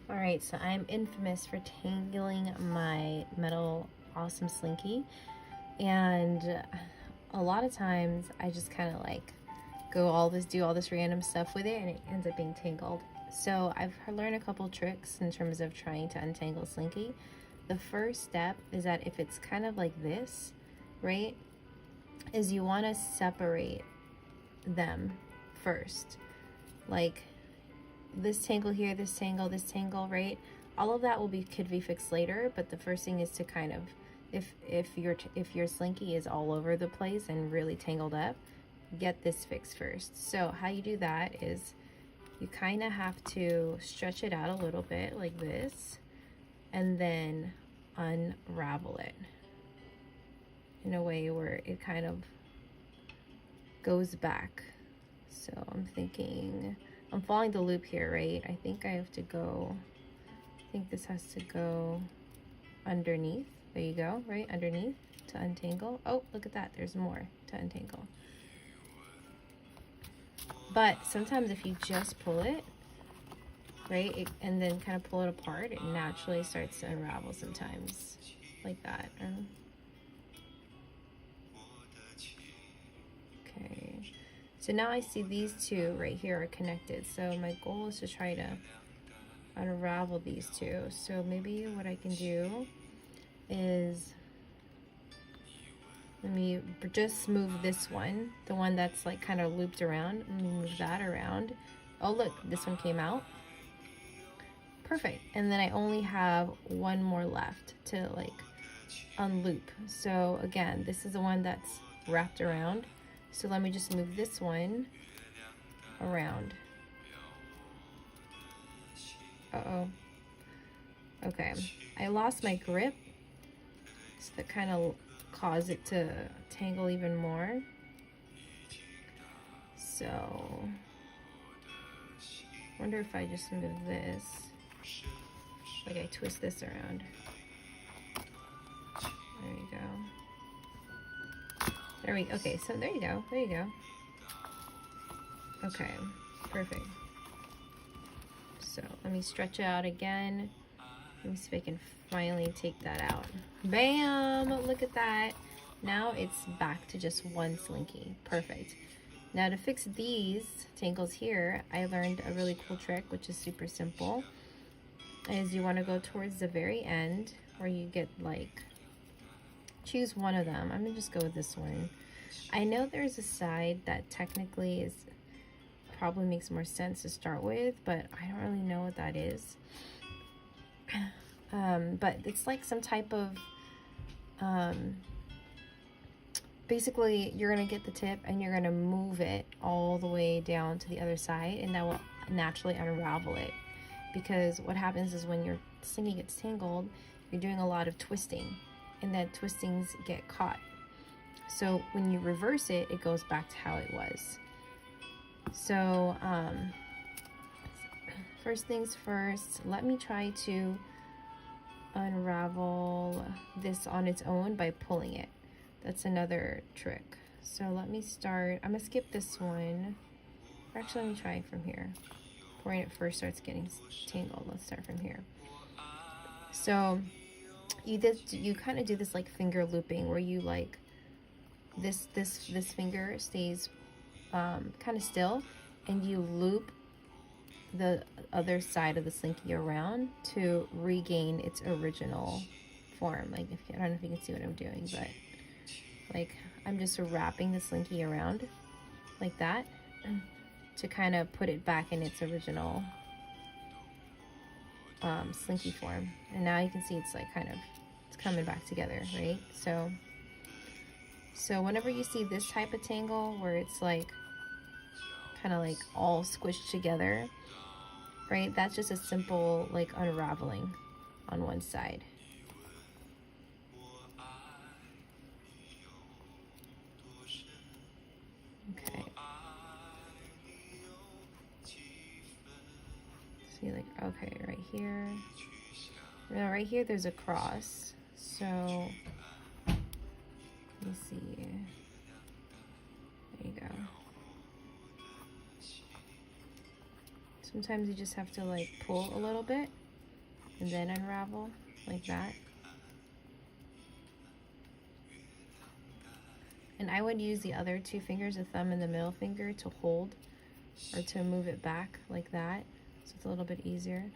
Alright, so I'm infamous for tangling my metal awesome slinky, and a lot of times I just kind of like do all this random stuff with it and it ends up being tangled. So I've learned a couple tricks in terms of trying to untangle slinky. The first step is that if it's kind of like this, right, is you want to separate them first. Like this tangle here, this tangle, right? All of that could be fixed later, but the first thing is to kind of, if your slinky is all over the place and really tangled up, get this fixed first. So how you do that is you kind of have to stretch it out a little bit like this, and then unravel it in a way where it kind of goes back. So I'm thinking, I'm following the loop here, right? I think I have to go, I think this has to go underneath. There you go, right? Underneath to untangle. Oh, look at that. There's more to untangle. But sometimes if you just pull it, right, and then kind of pull it apart, it naturally starts to unravel sometimes, like that. Okay. So now I see these two right here are connected. So my goal is to try to unravel these two. So maybe what I can do is, let me just move this one, the one that's like kind of looped around. Let me move that around. Oh look, this one came out. Perfect. And then I only have one more left to like unloop. So again, this is the one that's wrapped around. So let me just move this one around. Uh-oh. Okay, I lost my grip, so that kind of caused it to tangle even more. So, wonder if I just move this, like I twist this around. There we go. Okay, so there you go, Okay, perfect. So let me stretch it out again. Let me see if I can finally take that out. Bam! Look at that. Now it's back to just one slinky. Perfect. Now to fix these tangles here, I learned a really cool trick, which is super simple. Is you want to go towards the very end where you get like, choose one of them. I'm gonna just go with this one. I know there's a side that technically is probably makes more sense to start with, but I don't really know what that is. But it's like some type of basically you're gonna get the tip and you're gonna move it all the way down to the other side, and that will naturally unravel it. Because what happens is when your slinky gets tangled, you're doing a lot of twisting, and then twistings get caught. So when you reverse it, it goes back to how it was. So first things first, let me try to unravel this on its own by pulling it. That's another trick. So let me start, I'm gonna skip this one. Actually, let me try from here. When it first starts getting tangled, let's start from here. So you kind of do this like finger looping, where you like this finger stays kind of still, and you loop the other side of the slinky around to regain its original form. Like, I don't know if you can see what I'm doing, but like I'm just wrapping the slinky around like that to kind of put it back in its original slinky form. And now you can see it's like kind of, it's coming back together, right? So whenever you see this type of tangle where it's like kind of like all squished together, right? That's just a simple like unraveling on one side. Okay. See, like, okay, right here. Now right here there's a cross. So let me see. There you go. Sometimes you just have to like pull a little bit and then unravel like that. And I would use the other two fingers, the thumb and the middle finger, to hold or to move it back like that, so it's a little bit easier.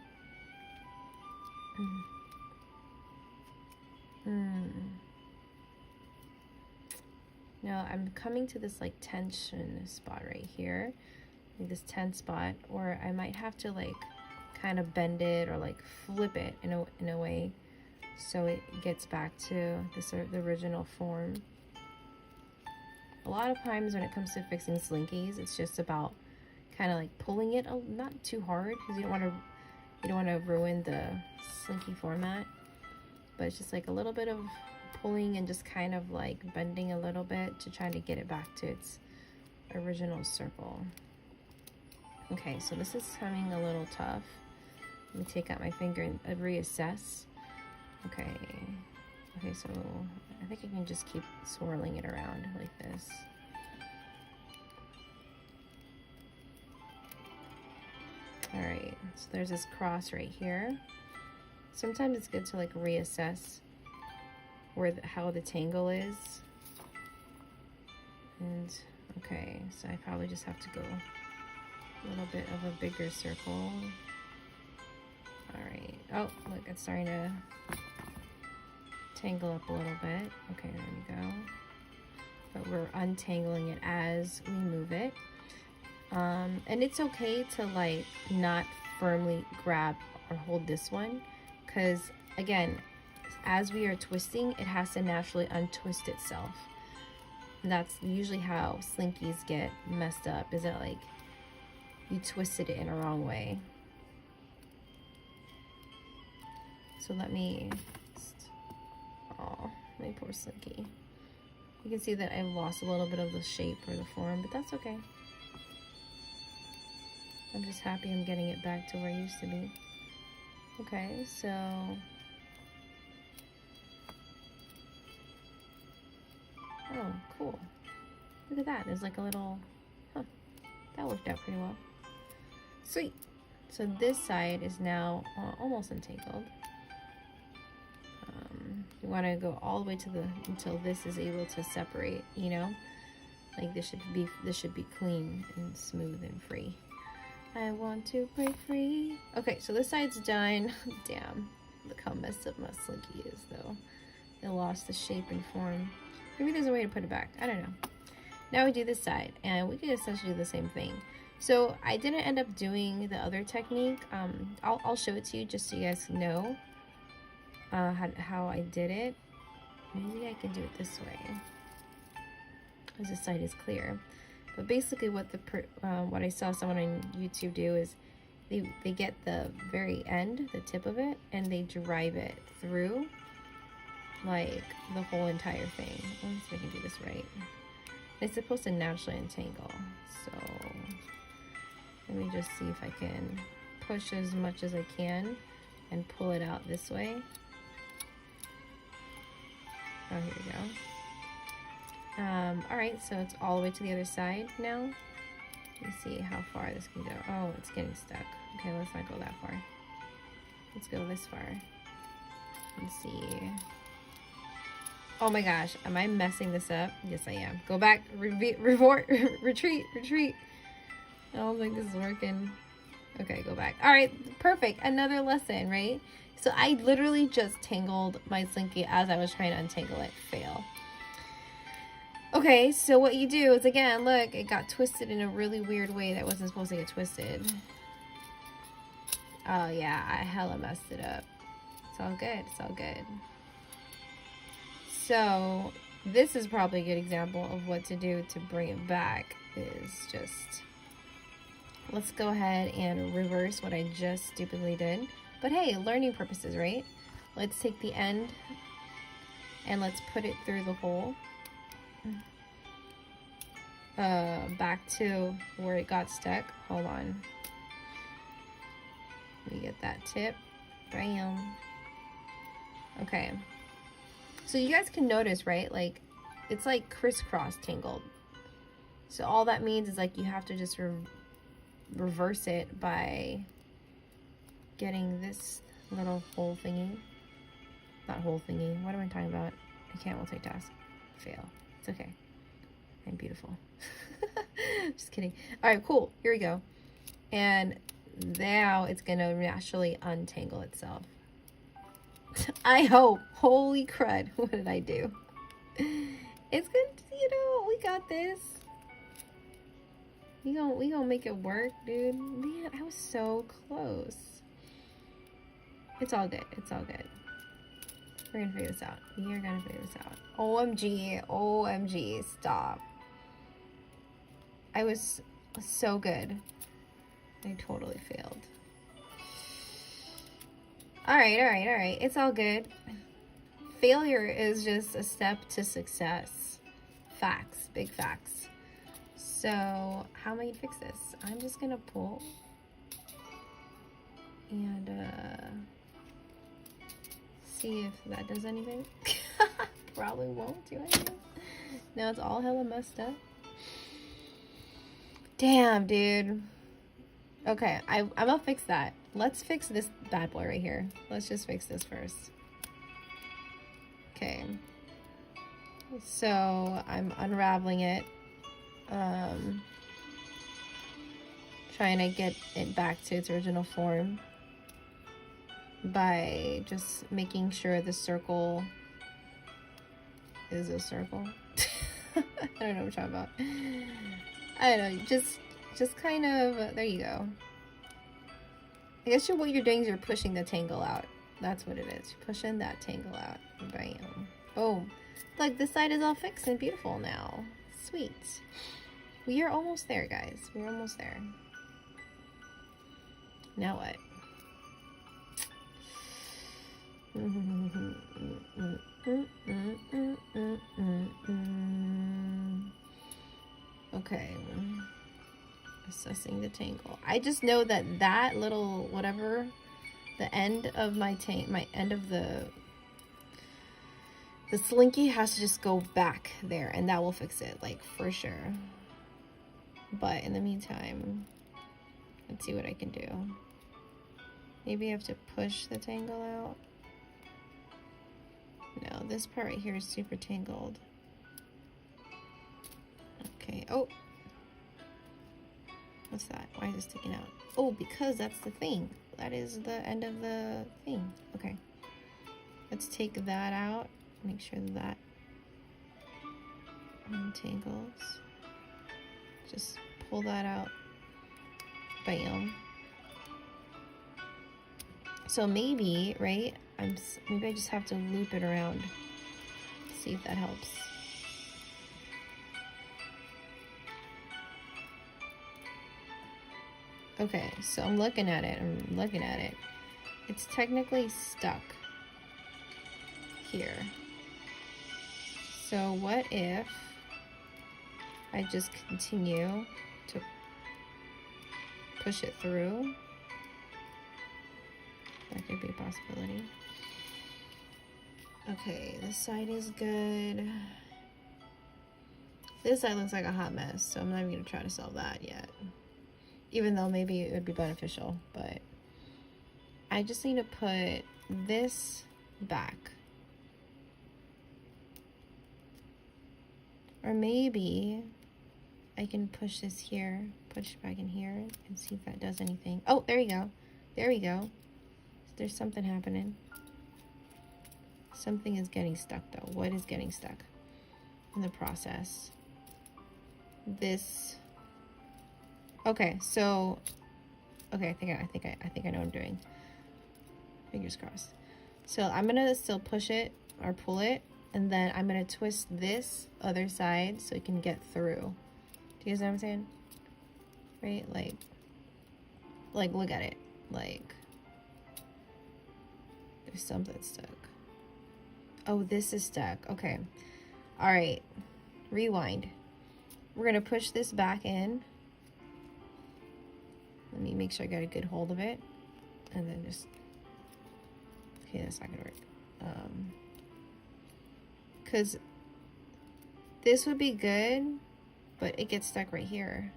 Now I'm coming to this like tension spot right here, like this tense spot, or I might have to like kind of bend it or like flip it in a way so it gets back to the original form. A lot of times when it comes to fixing slinkies, it's just about kind of like pulling it, not too hard, because you don't want to ruin the slinky format, but it's just like a little bit of pulling and just kind of like bending a little bit to try to get it back to its original circle. Okay, so this is coming a little tough. Let me take out my finger and reassess. Okay, so I think I can just keep swirling it around like this. All right, so there's this cross right here. Sometimes it's good to like reassess how the tangle is. And okay, so I probably just have to go a little bit of a bigger circle. All right, oh look, it's starting to tangle up a little bit. Okay, there we go. But we're untangling it as we move it. And it's okay to like not firmly grab or hold this one, because again, as we are twisting, it has to naturally untwist itself. And that's usually how slinkies get messed up, is that like you twisted it in a wrong way. So let me oh, my poor slinky. You can see that I've lost a little bit of the shape or the form, but that's okay. I'm just happy I'm getting it back to where it used to be. Okay, so oh, cool. Look at that. There's like a little, that worked out pretty well. Sweet. So this side is now almost untangled. You want to go all the way to until this is able to separate, you know? Like this should be clean and smooth and free. I want to break free. Okay, so this side's done. Damn, look how messed up my slinky is though. It lost the shape and form. Maybe there's a way to put it back. I don't know. Now we do this side, and we can essentially do the same thing. So I didn't end up doing the other technique. I'll show it to you just so you guys know how I did it. Maybe I can do it this way, as this side is clear. But basically what I saw someone on YouTube do is they get the very end, the tip of it, and they drive it through like the whole entire thing. Let me see if I can do this right. It's supposed to naturally untangle, so let me just see if I can push as much as I can and pull it out this way. Oh, here we go. All right, so it's all the way to the other side now. Let me see how far this can go. Oh, it's getting stuck. Okay, let's not go that far. Let's go this far. Let's see. Oh my gosh, am I messing this up? Yes, I am. Go back, retreat. I don't think this is working. Okay, go back. All right, perfect. Another lesson, right? So I literally just tangled my slinky as I was trying to untangle it. Fail. Okay, so what you do is, again, look, it got twisted in a really weird way that wasn't supposed to get twisted. Oh yeah, I hella messed it up. It's all good, it's all good. So this is probably a good example of what to do to bring it back, is just, let's go ahead and reverse what I just stupidly did. But hey, learning purposes, right? Let's take the end and let's put it through the hole. Back to where it got stuck. Hold on. Let me get that tip. Bam. Okay. So you guys can notice, right? Like, it's like crisscross tangled. So all that means is like you have to just reverse it by getting this little hole thingy. Not hole thingy. What am I talking about? I can't multitask. Fail. It's okay. I'm beautiful. Just kidding. All right, cool. Here we go. And now it's going to naturally untangle itself. I hope. Holy crud. What did I do? It's good. You know, we got this. We gonna make it work, dude. Man, I was so close. It's all good. It's all good. We're gonna figure this out. We are gonna figure this out. OMG. OMG. Stop. I was so good. I totally failed. Alright, alright, alright. It's all good. Failure is just a step to success. Facts. Big facts. So, how am I gonna fix this? I'm just gonna pull. And, see if that does anything. Probably won't do anything. Now it's all hella messed up. Damn, dude. Okay, I'm gonna fix that. Let's fix this bad boy right here. Let's just fix this first. Okay. So I'm unraveling it. Trying to get it back to its original form by just making sure the circle is a circle. I don't know what I'm talking about. I don't know, just kind of, there you go. I guess what you're doing is you're pushing the tangle out. That's what it is. You're pushing that tangle out. Bam. Boom. Look, this side is all fixed and beautiful now. Sweet. We are almost there, guys. We're almost there. Now what? Okay. Assessing the tangle. I just know that that little whatever, the end of my end of the slinky has to just go back there, and that will fix it, like, for sure. But in the meantime, let's see what I can do. Maybe I have to push the tangle out. No, this part right here is super tangled. Okay. Oh. What's that? Why is it sticking out? Oh, because that's the thing. That is the end of the thing. Okay. Let's take that out. Make sure that untangles. Just pull that out. Bam. So maybe, right? Maybe I just have to loop it around. See if that helps. Okay, so I'm looking at it. It's technically stuck here. So what if I just continue to push it through? That could be a possibility. Okay, this side is good. This side looks like a hot mess, so I'm not even gonna try to solve that yet. Even though maybe it would be beneficial, but I just need to put this back. Or maybe I can push this here, push it back in here, and see if that does anything. Oh, there you go. There we go. There's something happening. Something is getting stuck though. What is getting stuck in the process? This. Okay, so. Okay, I think I know what I'm doing. Fingers crossed. So I'm gonna still push it or pull it, and then I'm gonna twist this other side so it can get through. Do you guys know what I'm saying? Right? Like look at it. Like there's something stuck. Oh, this is stuck. Okay. All right. Rewind. We're gonna push this back in. Let me make sure I got a good hold of it, and then just. Okay, that's not gonna work. Because this would be good, but it gets stuck right here.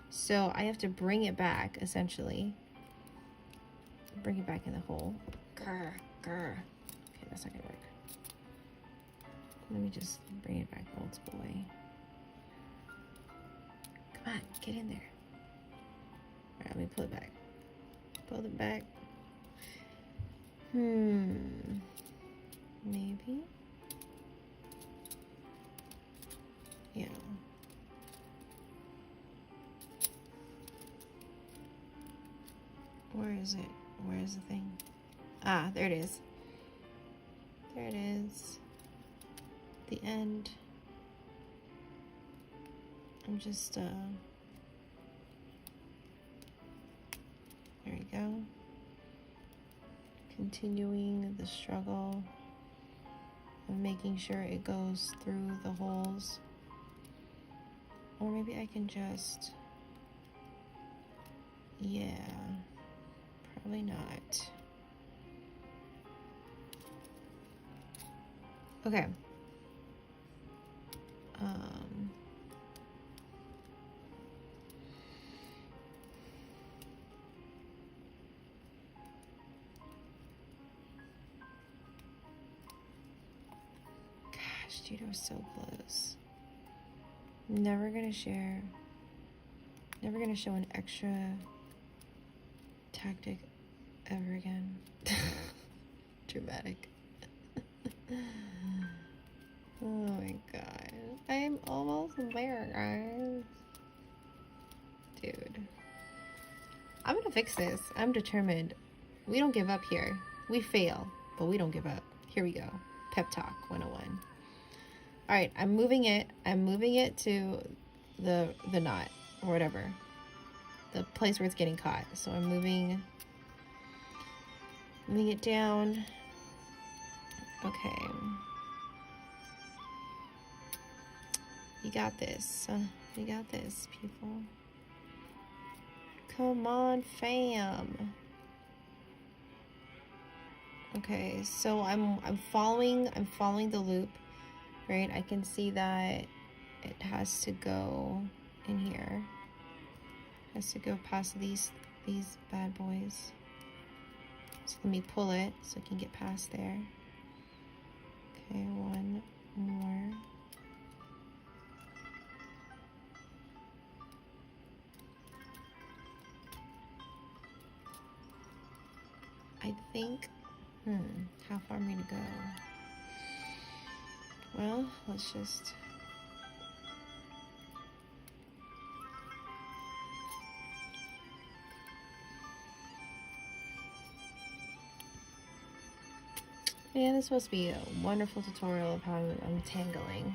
So I have to bring it back, essentially. bring it back in the hole. Grr, grr. Okay, that's not gonna work. Let me just bring it back the old school way. Come on, get in there. All right, let me pull it back. Pull it back. Maybe. Yeah. Where is it? Where is the thing? Ah, there it is. There it is. The end. I'm just, there you go. Continuing the struggle of making sure it goes through the holes. Or maybe I can just, yeah, probably not. Okay. Gosh, dude, I was so close. Never gonna share. Never gonna show an extra tactic ever again. Dramatic. Oh my god. I am almost there, guys. Dude. I'm gonna fix this. I'm determined. We don't give up here. We fail, but we don't give up. Here we go. Pep Talk 101. Alright, I'm moving it. I'm moving it to the knot or whatever. The place where it's getting caught. So I'm moving it down. Okay. You got this. You got this, people. Come on, fam. Okay, so I'm following the loop, right? I can see that it has to go in here. It has to go past these bad boys. So let me pull it so I can get past there. Okay, one more. I think, how far am I gonna go? Well, let's just, yeah, this is supposed to be a wonderful tutorial of how I'm untangling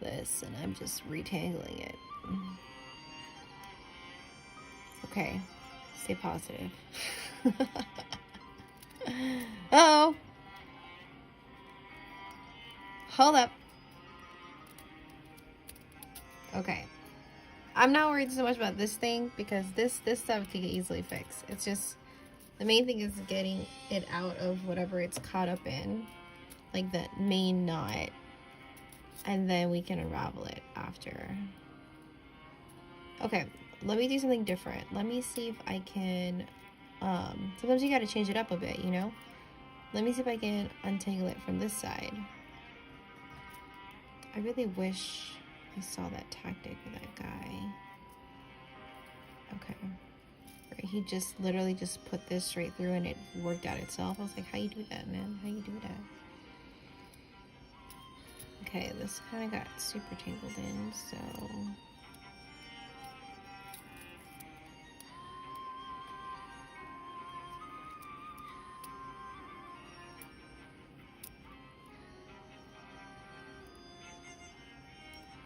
this, and I'm just retangling it. Okay, stay positive. Uh-oh. Hold up. Okay. I'm not worried so much about this thing because this stuff can get easily fixed. It's just, the main thing is getting it out of whatever it's caught up in, like the main knot, and then we can unravel it after. Okay, let me do something different. Let me see if I can, sometimes you gotta change it up a bit, you know? Let me see if I can untangle it from this side. I really wish I saw that tactic with that guy. Okay. Right, he just literally just put this straight through and it worked out itself. I was like, how you do that, man? How you do that? Okay, this kind of got super tangled in, so...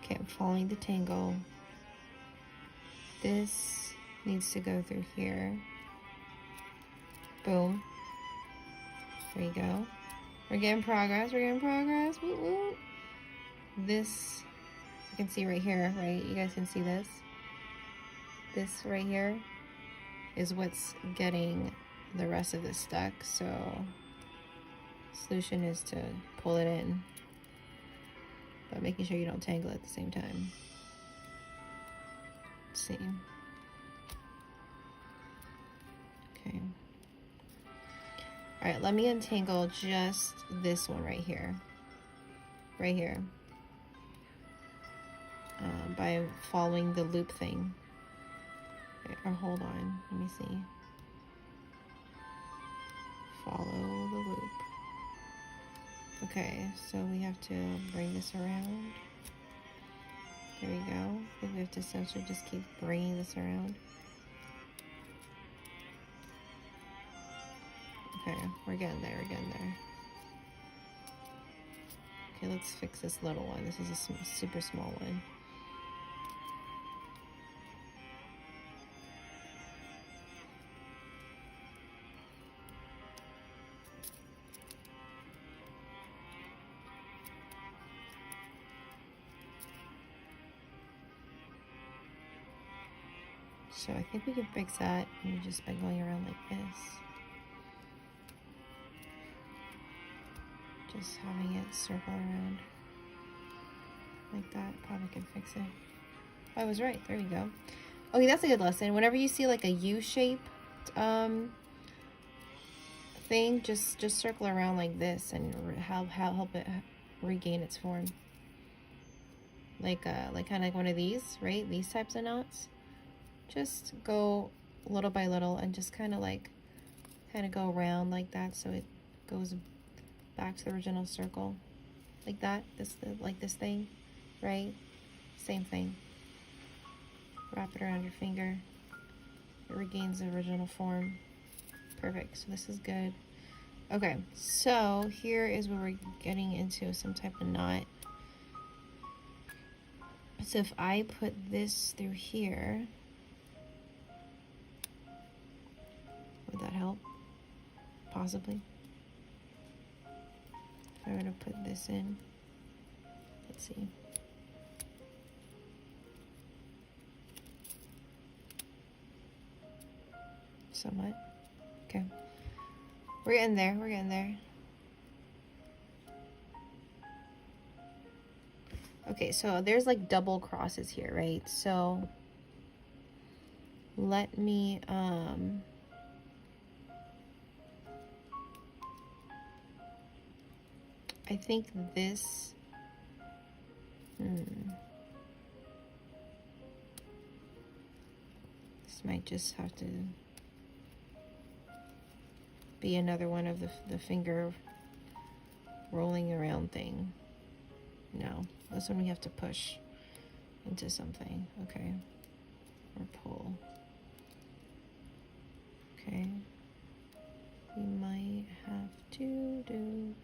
Okay, I'm following the tangle. This needs to go through here. Boom. There you go. We're getting progress. We're getting progress. Woo woo. This, you can see right here, right? You guys can see this. This right here is what's getting the rest of this stuck. So, solution is to pull it in, but making sure you don't tangle at the same time. Let's see. Okay. All right, let me untangle just this one right here. Right here. By following the loop thing. Or hold on, let me see. Follow the loop. Okay, so we have to bring this around. There we go. I think we have to essentially just keep bringing this around. Okay, we're getting there, we're getting there. Okay, let's fix this little one. This is a super small one. So I think we can fix that just by going around like this. Just having it circle around like that probably can fix it. I was right, there you go. Okay, that's a good lesson. Whenever you see like a U-shaped thing, just circle around like this and help it regain its form. Like kind of like one of these, right? These types of knots. Just go little by little and just kind of go around like that so it goes back to the original circle. Like that, like this thing, right? Same thing. Wrap it around your finger. It regains the original form. Perfect, so this is good. Okay, so here is where we're getting into some type of knot. So if I put this through here, would that help? Possibly. If I were to put this in, let's see. Somewhat. Okay. We're getting there, we're getting there. Okay, so there's like double crosses here, right? So let me I think this this might just have to be another one of the finger rolling around thing. No, this one we have to push into something. Okay, or pull. Okay, we might have to do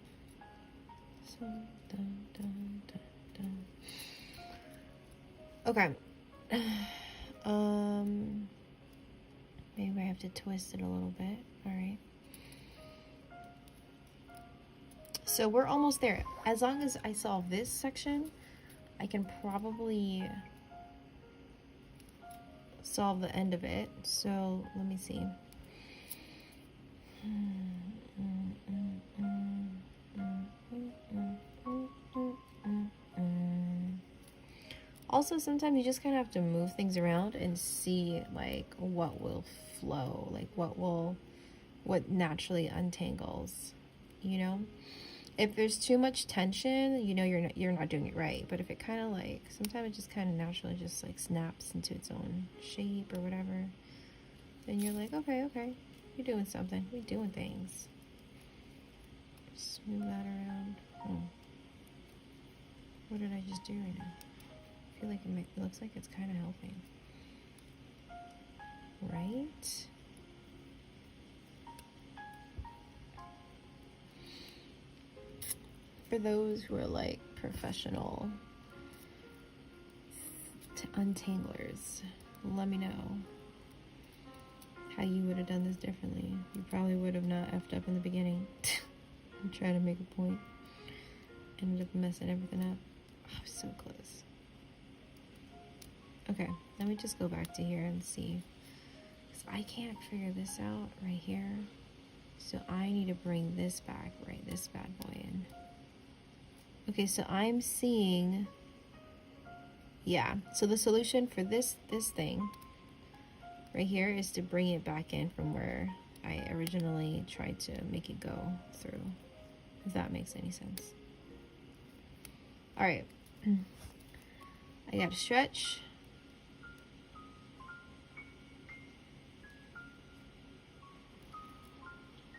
some Okay. Maybe I have to twist it a little bit. All right. So we're almost there. As long as I solve this section, I can probably solve the end of it. So let me see. Also, sometimes you just kind of have to move things around and see like what will flow, like what naturally untangles, you know? If there's too much tension, you know you're not doing it right. But if it kind of like, sometimes it just kind of naturally just like snaps into its own shape or whatever, then you're like, okay, you're doing something. You're doing things. Just move that around. What did I just do right now? I feel like it looks like it's kind of helping. Right? For those who are like professional untanglers, let me know how you would have done this differently. You probably would have not effed up in the beginning and tried to make a point. Ended up messing everything up. Oh, so close. Okay, let me just go back to here and see. Because I can't figure this out right here. So I need to bring this back, right? This bad boy in. Okay, so I'm seeing, yeah. So the solution for this thing right here is to bring it back in from where I originally tried to make it go through, if that makes any sense. All right, I gotta stretch.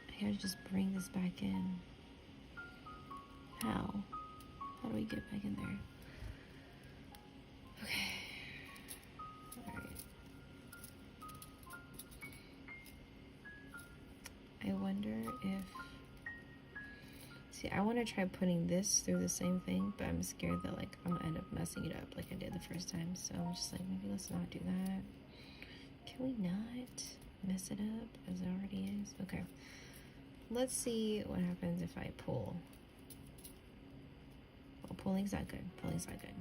I gotta just bring this back in. How do we get back in there? Okay. All right. I wonder if... See, I want to try putting this through the same thing, but I'm scared that, like, I'm gonna end up messing it up like I did the first time. So I'm just like, maybe let's not do that. Can we not mess it up as it already is? Okay. Let's see what happens if I pull. Well, pulling's not good. Pulling's not good.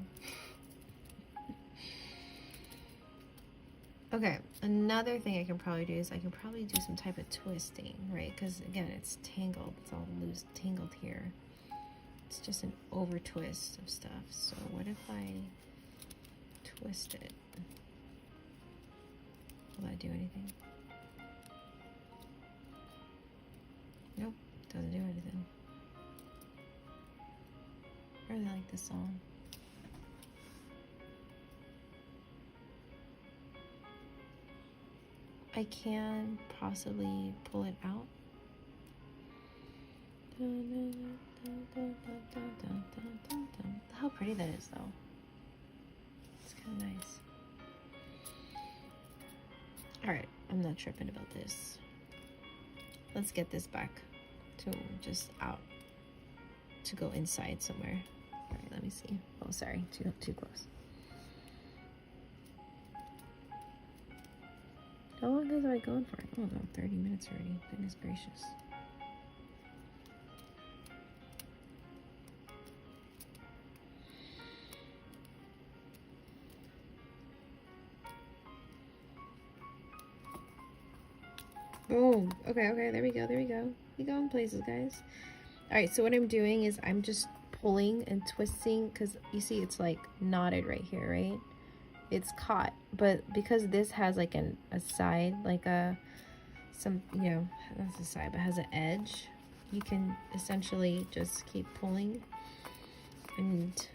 Okay, another thing I can probably do is I can probably do some type of twisting, right? Because again, it's tangled. It's all loose, tangled here. It's just an over twist of stuff. So what if I twist it? Will that do anything? Nope, doesn't do anything. I really like this song. I can possibly pull it out. How pretty that is, though. It's kind of nice. All right, I'm not tripping about this. Let's get this back to just out to go inside somewhere. All right, let me see. Oh, sorry, too close. How long is I going for? Oh, about 30 minutes already. Goodness gracious. Boom. Okay, there we go. We go in places, guys. All right, so what I'm doing is I'm just pulling and twisting, because you see it's like knotted right here, right? It's caught, but because this has like a side, like some, you know, that's a side, but has an edge, you can essentially just keep pulling and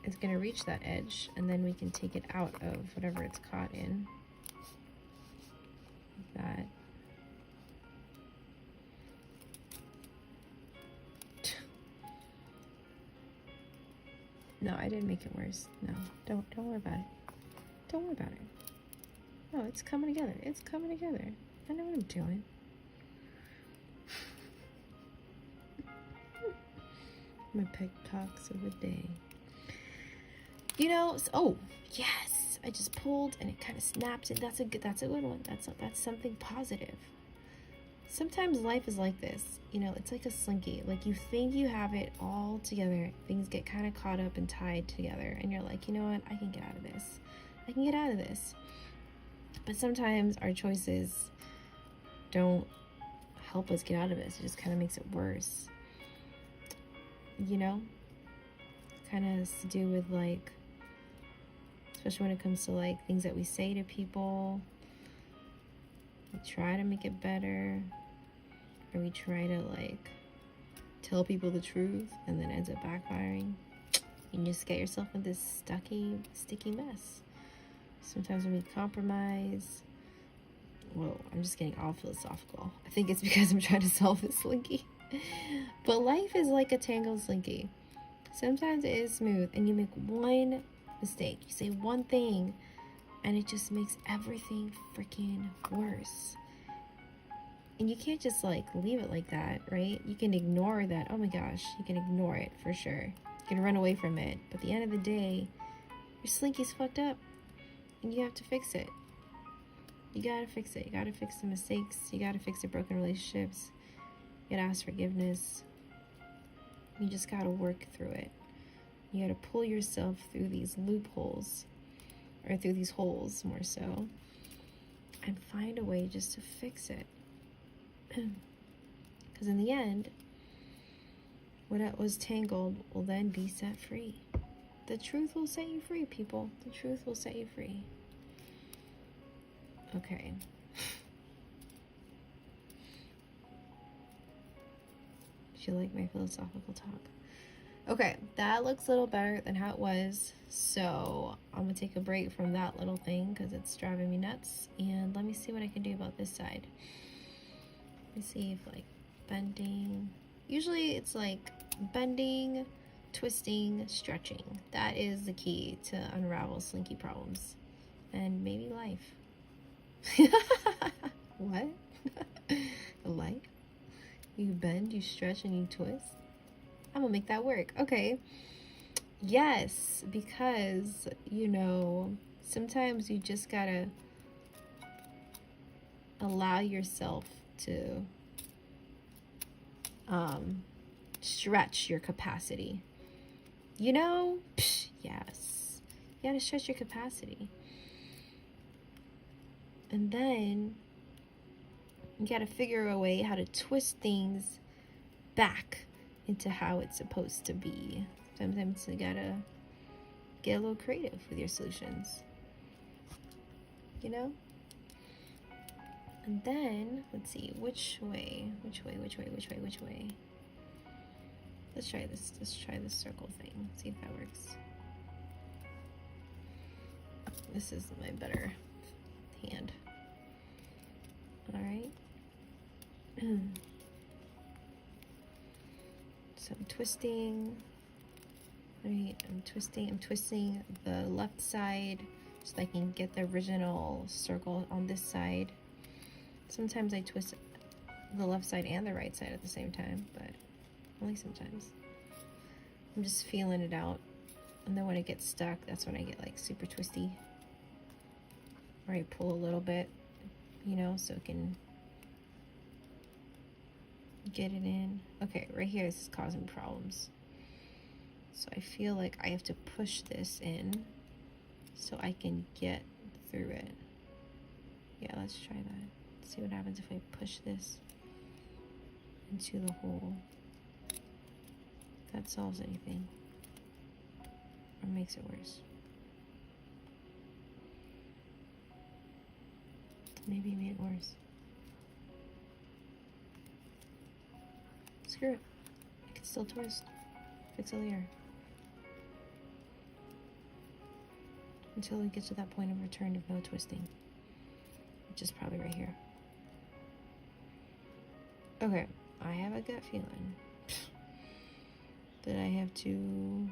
it's gonna reach that edge, and then we can take it out of whatever it's caught in. Like that. No, I didn't make it worse. No, don't worry about it. Don't worry about it. No, it's coming together. It's coming together. I know what I'm doing. My pet talks of the day. You know, oh, yes. I just pulled and it kind of snapped, and that's a good one. That's something positive. Sometimes life is like this, you know, it's like a slinky. Like, you think you have it all together, things get kind of caught up and tied together, and you're like, you know what, I can get out of this. I can get out of this. But sometimes our choices don't help us get out of this. It just kind of makes it worse. You know? Kind of has to do with, like, especially when it comes to, like, things that we say to people. We try to make it better, or we try to, like, tell people the truth, and then ends up backfiring. You just get yourself in this sticky mess. Sometimes when we compromise, whoa, I'm just getting all philosophical. I think it's because I'm trying to solve this slinky. But life is like a tangled slinky. Sometimes it is smooth, and you make one mistake. You say one thing, and it just makes everything freaking worse. And you can't just, like, leave it like that, right? You can ignore that. Oh my gosh, you can ignore it for sure. You can run away from it. But at the end of the day, your slinky's fucked up, and you have to fix it. You gotta fix it. You gotta fix the mistakes. You gotta fix the broken relationships. You gotta ask forgiveness. You just gotta work through it. You gotta pull yourself through these loopholes, or through these holes more so, and find a way just to fix it. Because in the end, what was tangled will then be set free. The truth will set you free, people. The truth will set you free. Okay. if you like my philosophical talk. Okay, that looks a little better than how it was. So I'm gonna take a break from that little thing because it's driving me nuts. And let me see what I can do about this side. Let me see if like bending. Usually it's like bending, twisting, stretching. That is the key to unravel slinky problems. And maybe life. What? Life? You bend, you stretch, and you twist? I'm gonna make that work. Okay. Yes, because, you know, sometimes you just gotta allow yourself to stretch your capacity. You know? Psh, yes. You gotta stretch your capacity. And then you gotta figure a way how to twist things back into how it's supposed to be. Sometimes you gotta get a little creative with your solutions. You know? And then, let's see, which way? Let's try this. Let's try this circle thing. See if that works. This is my better hand. All right. So I'm twisting. Right, I'm twisting the left side so I can get the original circle on this side. Sometimes I twist the left side and the right side at the same time, but only sometimes. I'm just feeling it out. And then when it gets stuck, that's when I get like super twisty. Or I pull a little bit, you know, so it can get it in. Okay, right here, this is causing problems. So I feel like I have to push this in so I can get through it. Yeah, let's try that. See what happens if I push this into the hole. If that solves anything. Or makes it worse. Maybe it made it worse. Screw it. I can still twist. Fix it later. Until we get to that point of return of no twisting. Which is probably right here. Okay, I have a gut feeling that I have to...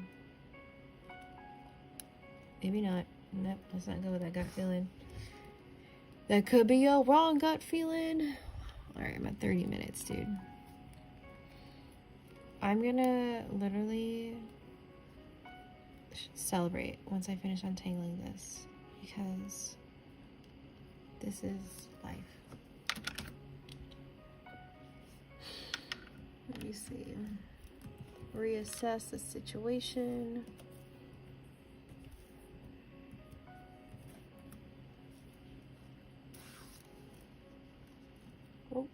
Maybe not. Nope, let's not go with that gut feeling. That could be a wrong gut feeling. Alright, I'm at 30 minutes, dude. I'm gonna literally celebrate once I finish untangling this, because this is life. Let me see. Reassess the situation. Oh.